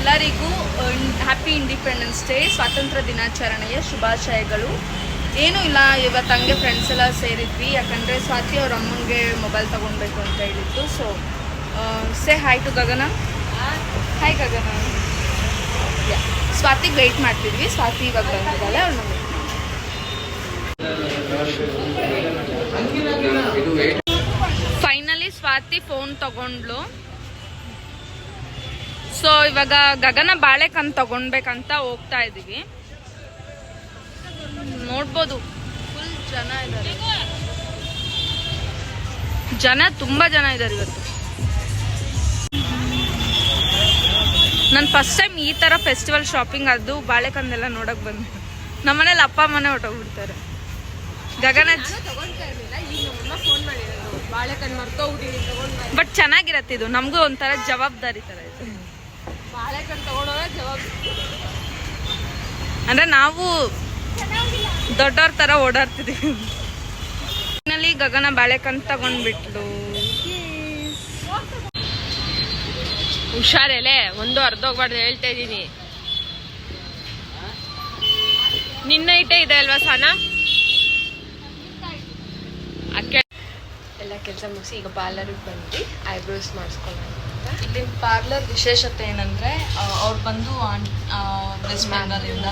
ಎಲ್ಲರಿಗೂ happy independence day, ಸ್ವಾತಂತ್ರ್ಯ ದಿನಾಚರಣೆಯ ಶುಭಾಶಯಗಳು. ಏನೂ ಇಲ್ಲ, ಇವತ್ತು ಹಂಗೆ ಫ್ರೆಂಡ್ಸ್ ಎಲ್ಲ ಸೇರಿದ್ವಿ. ಯಾಕಂದರೆ ಸ್ವಾತಿ ಅವ್ರ ಅಮ್ಮನಿಗೆ ಮೊಬೈಲ್ ತೊಗೊಳ್ಬೇಕು ಅಂತ ಹೇಳಿದ್ದು. So say hi to Gagana. Hi Gagana. ಸ್ವಾತಿಗೆ ವೆಯ್ಟ್ ಮಾಡ್ತಿದ್ವಿ. ಸ್ವಾತಿ ಇವಾಗ ಬಂದಿದ್ದಾಳೆ. ಅವ್ರು ನಮಗೆ ಫೈನಲಿ ಸ್ವಾತಿ ಫೋನ್ ತಗೊಂಡ್ಲು. ಸೊ ಇವಾಗ ಗಗನ ಬಾಳೆಕಂದು ತಗೊಳ್ಬೇಕಂತ ಹೋಗ್ತಾ ಇದೀವಿ. ನೋಡ್ಬೋದು ಫುಲ್ ಜನ ಇದ್ದಾರೆ. ತುಂಬಾ ಜನ ಇದ್ದಾರೆ ಇವತ್ತು. ನಾನು ಫಸ್ಟ್ ಟೈಮ್ ಈ ತರ ಫೆಸ್ಟಿವಲ್ ಶಾಪಿಂಗ್ ಅದು ಬಾಳೆಕಂದೆಲ್ಲ ನೋಡಕ್ ಬಂದೆ. ನಮ್ಮನೇಲಿ ಅಪ್ಪ ಅಮ್ಮನೇ ಹೊಟ್ಟೋಗ್ಬಿಡ್ತಾರೆ. ಗಗನ ಬಟ್ ಚೆನ್ನಾಗಿರತ್ತೆ ಇದು. ನಮಗೂ ಒಂಥರ ಜವಾಬ್ದಾರಿ ತರ ಇದೆ. ಅಂದ್ರೆ ನಾವು ದೊಡ್ಡವ್ರ ತರ ಓಡಾಡ್ತಿದೀವಿ. ಫೈನಲಿ ಗಗನ ಬಾಳೆಕಂದ್ ತಗೊಂಡ್ಬಿಟ್ಲು. ಹುಷಾರೆಲೆ, ಒಂದು ಅರ್ಧೋಗ್ಬಾರ್ದು ಹೇಳ್ತಾ ಇದೀನಿ. ನಿನ್ನ ಐಟೇ ಇದೆ ಅಲ್ವಾ ಸಾನಾ? ಎಲ್ಲ ಕೆಲಸ ಮುಗಿಸಿ ಈಗ ಪಾರ್ಲರ್ಗೆ ಬಂದು ಐಬ್ರೋಸ್ ಮಾಡಿಸ್ಕೊಳ್ಳೋಣ. ಇಲ್ಲಿನ ಪಾರ್ಲರ್ ವಿಶೇಷತೆ ಏನಂದ್ರೆ ಅವ್ರು ಬಂದು ವೆಸ್ಟ್ ಬೆಂಗಾಲಿಂದ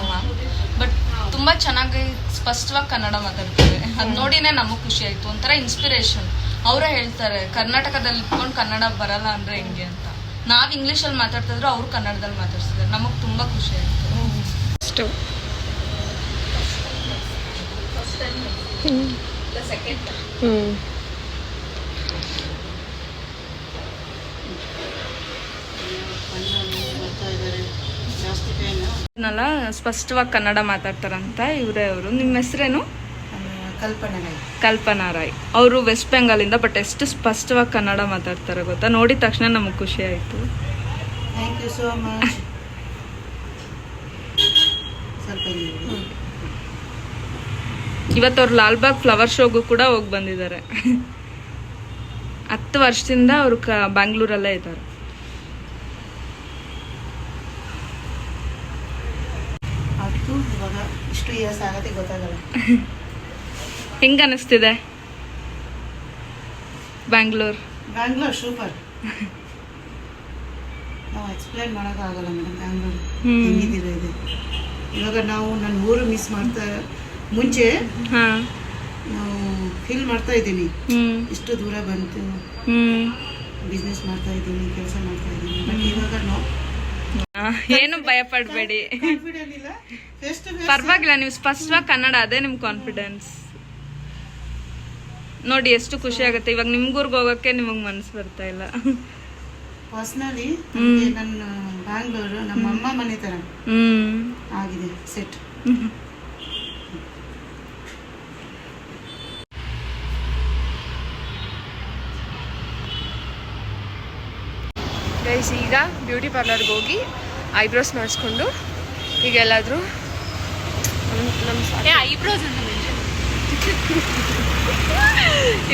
ಬಟ್ ತುಂಬಾ ಚೆನ್ನಾಗಿ ಸ್ಪಷ್ಟವಾಗಿ ಕನ್ನಡ ಮಾತಾಡ್ತಾರೆ. ಅದ್ ನೋಡಿನೇ ನಮಗ್ ಖುಷಿ ಆಯ್ತು. ಒಂಥರ ಇನ್ಸ್ಪಿರೇಷನ್. ಅವರೇ ಹೇಳ್ತಾರೆ ಕರ್ನಾಟಕದಲ್ಲಿ ಇಟ್ಕೊಂಡು ಕನ್ನಡ ಬರಲ್ಲ ಅಂದ್ರೆ ಹೆಂಗೆ ಅಂತ. ನಾವ್ ಇಂಗ್ಲಿಷ್ ಅಲ್ಲಿ ಮಾತಾಡ್ತಿದ್ರು, ಅವ್ರು ಕನ್ನಡದಲ್ಲಿ ಮಾತಾಡ್ತಿದ್ದಾರೆ. ನಮಗ್ ತುಂಬಾ ಖುಷಿ ಆಯ್ತು. ಸ್ಪಷ್ಟವಾಗಿ ಕನ್ನಡ ಮಾತಾಡ್ತಾರಂತ ಇವರೇ ಅವರು. ನಿಮ್ಮ ಹೆಸರೇನು? ಕಲ್ಪನಾ ರಾಯ್. ಅವರು ವೆಸ್ಟ್ ಬೆಂಗಾಲಿಂದ. ಬಟ್ ಎಷ್ಟು ಸ್ಪಷ್ಟವಾಗಿ ಕನ್ನಡ ಮಾತಾಡ್ತಾರೆ ಗೊತ್ತಾ. ನೋಡಿದ ತಕ್ಷಣ ನಮಗೆ ಖುಷಿ ಆಯ್ತು. Thank you so much. ಇವತ್ತು ಅವ್ರು ಲಾಲ್ಬಾಗ್ ಫ್ಲವರ್ ಶೋಗೂ ಕೂಡ ಹೋಗಿ ಬಂದಿದ್ದಾರೆ. 10 ವರ್ಷದಿಂದ ಅವರು ಬ್ಯಾಂಗ್ಳೂರಲ್ಲೇ ಇದ್ದಾರೆ. ಹೆಂಗ ಅನಿಸ್ತಿದೆ ಬ್ಯಾಂಗ್ಳೂರ್? ಸೂಪರ್. ನಾವು ಎಕ್ಸ್ಪ್ಲೈನ್ ಮಾಡೋಕ್ಕಾಗಲ್ಲ ಮೇಡಮ್ ಬ್ಯಾಂಗ್ಳೂರ್ ಹೆಂಗಿದ್ದೀರ ಇದೆ. ಇವಾಗ ನಾವು ನನ್ನ ಊರು ಮಿಸ್ ಮಾಡ್ತಾ ಮುಂಚೆ ನಾವು ಫೀಲ್ ಮಾಡ್ತಾ ಇದ್ದೀನಿ. ಇಷ್ಟು ದೂರ ಬಂತು, ಬಿಸ್ನೆಸ್ ಮಾಡ್ತಾ ಇದ್ದೀನಿ, ಕೆಲಸ ಮಾಡ್ತಾ ಇದ್ದೀನಿ. ಬಟ್ ಇವಾಗ ಏನು ಭಯ ಪಡ್ಬೇಡಿ, ಪರವಾಗಿಲ್ಲ. ನೀವು ಸ್ಪಷ್ಟವಾಗಿ ಕನ್ನಡ, ಅದೇ ನಿಮ್ ಕಾನ್ಫಿಡೆನ್ಸ್. ನೋಡಿ ಎಷ್ಟು ಖುಷಿ ಆಗುತ್ತೆ. ಇವಾಗ ನಿಮ್ಗೂರ್ಗೆ ಹೋಗಕ್ಕೆ ನಿಮಗ್ ಮನಸ್ಸು ಬರ್ತಾ ಇಲ್ಲ. ಪರ್ಸನಲಿ ನನ್ನ ಬ್ಯಾಂಗ್ಳೂರು ನಮ್ಮ ಅಮ್ಮ ಮನೆ ತರ ಆಗಿದೆ ಸೆಟ್. ಗೈಸ್, ಈಗ ಬ್ಯೂಟಿ ಪಾರ್ಲರ್ಗೆ ಹೋಗಿ ಐಬ್ರೋಸ್ ಮಾಡಿಸ್ಕೊಂಡು ಈಗ ಎಲ್ಲಾದರೂ ಐಬ್ರೋಸ್ ಅಂತ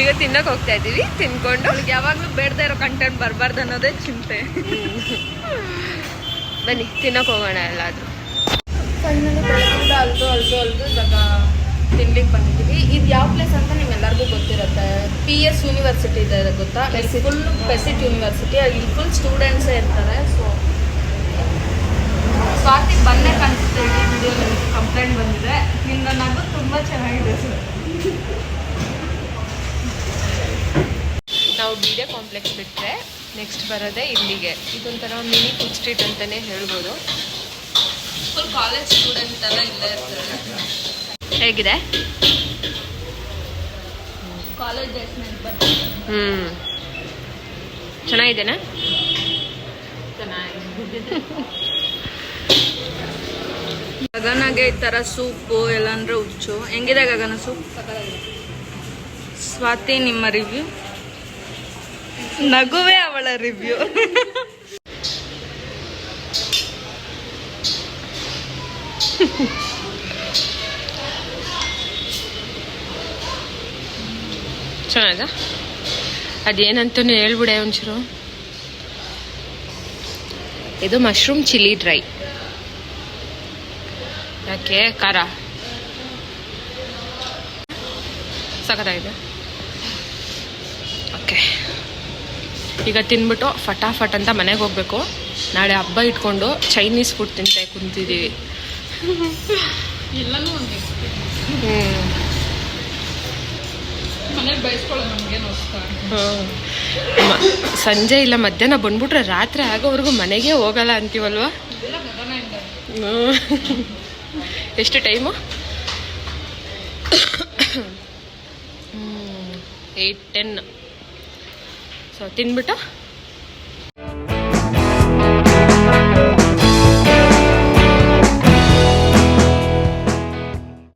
ಈಗ ತಿನ್ನಕ್ಕೆ ಹೋಗ್ತಾ ಇದ್ದೀವಿ. ತಿನ್ಕೊಂಡು ಯಾವಾಗ್ಲೂ ಬೇಡದೇ ಇರೋ ಕಂಟೆಂಟ್ ಬರಬಾರ್ದು ಅನ್ನೋದೇ ಚಿಂತೆ. ಬನ್ನಿ ತಿನ್ನಕ್ಕೆ ಹೋಗೋಣ ಎಲ್ಲಾದರೂ. ಫೈನಲಿ ಬೆಳಗಿಂದ ಅಲ್ದು ಇವಾಗ ತಿನ್ಲಿಕ್ಕೆ ಬಂದಿದ್ದೀವಿ. ಇದು ಯಾವ ಪ್ಲೇಸ್ ಅಂತ ನಿಮ್ಮೆಲ್ಲರಿಗೂ ಗೊತ್ತಿರುತ್ತೆ. PS ಯೂನಿವರ್ಸಿಟಿ ಇದೆ ಗೊತ್ತಾ? Full PESIT university. ಇಲ್ಲಿ ಫುಲ್ ಸ್ಟೂಡೆಂಟ್ಸೇ ಇರ್ತಾರೆ. ಸೊ ಸ್ವಾತಿ ಬನ್ನೇ ಕಾಣಿಸುತ್ತೆ. ವಿಡಿಯೋ ಕಂಪ್ಲೇಂಟ್ ಬಂದಿದೆ. ನಿನ್ನ ನಗು ತುಂಬ ಚೆನ್ನಾಗಿದೆ ಸರ್. ನಾವು BD ಕಾಂಪ್ಲೆಕ್ಸ್ ಬಿಟ್ಟರೆ ನೆಕ್ಸ್ಟ್ ಬರೋದೇ ಇಲ್ಲಿಗೆ. ಇದೊಂಥರ ಮಿನಿ ಫುಡ್ ಸ್ಟ್ರೀಟ್ ಅಂತಲೇ ಹೇಳ್ಬೋದು. ಫುಲ್ ಕಾಲೇಜ್ ಸ್ಟೂಡೆಂಟ್ ಎಲ್ಲ ಇಲ್ಲೇ ಇರ್ತಾರೆ. ಹೇಗಿದೆ ಕಾಲೇಜ್ ಚೆನ್ನಾಗಿದೆನಾ? ಗಗನಗೆ ಈ ಥರ ಸೂಪು ಎಲ್ಲ ಅಂದರೆ ಹುಚ್ಚು. ಹೆಂಗಿದೆ ಗಗನ ಸೂಪ್? ಸ್ವಾತಿ ನಿಮ್ಮ ರಿವ್ಯೂ? ನಗುವೆ ಅವಳ ರಿವ್ಯೂ. ಚೆನ್ನಾಗ ಅದೇನಂತೂ ಹೇಳ್ಬಿಡೆ ಒಂಚೂರು. ಇದು ಮಶ್ರೂಮ್ ಚಿಲ್ಲಿ ಡ್ರೈ. ಯಾಕೆ ಖಾರ ಸಖತ್ತಾಗಿದೆ. ಓಕೆ, ಈಗ ತಿನ್ಬಿಟ್ಟು ಫಟಾಫಟ್ ಅಂತ ಮನೆಗೆ ಹೋಗ್ಬೇಕು. ನಾಳೆ ಹಬ್ಬ ಇಟ್ಕೊಂಡು ಚೈನೀಸ್ ಫುಡ್ ತಿಂತೆ ಕುಂತಿದ್ದೀವಿ. ಎಲ್ಲನೂ ಮನೇಲಿ ಬಯಸ್ಕೊಳ್ಳೋ ನಮಗೇನು ಸಂಜೆ ಇಲ್ಲ ಮಧ್ಯಾಹ್ನ ಬಂದ್ಬಿಟ್ರೆ ರಾತ್ರಿ ಆಗೋವರೆಗೂ ಮನೆಗೆ ಹೋಗಲ್ಲ ಅಂತೀವಲ್ವ. ಎಷ್ಟು ಟೈಮು? 8:10. ಸೊ ತಿನ್ಬಿಟ್ಟು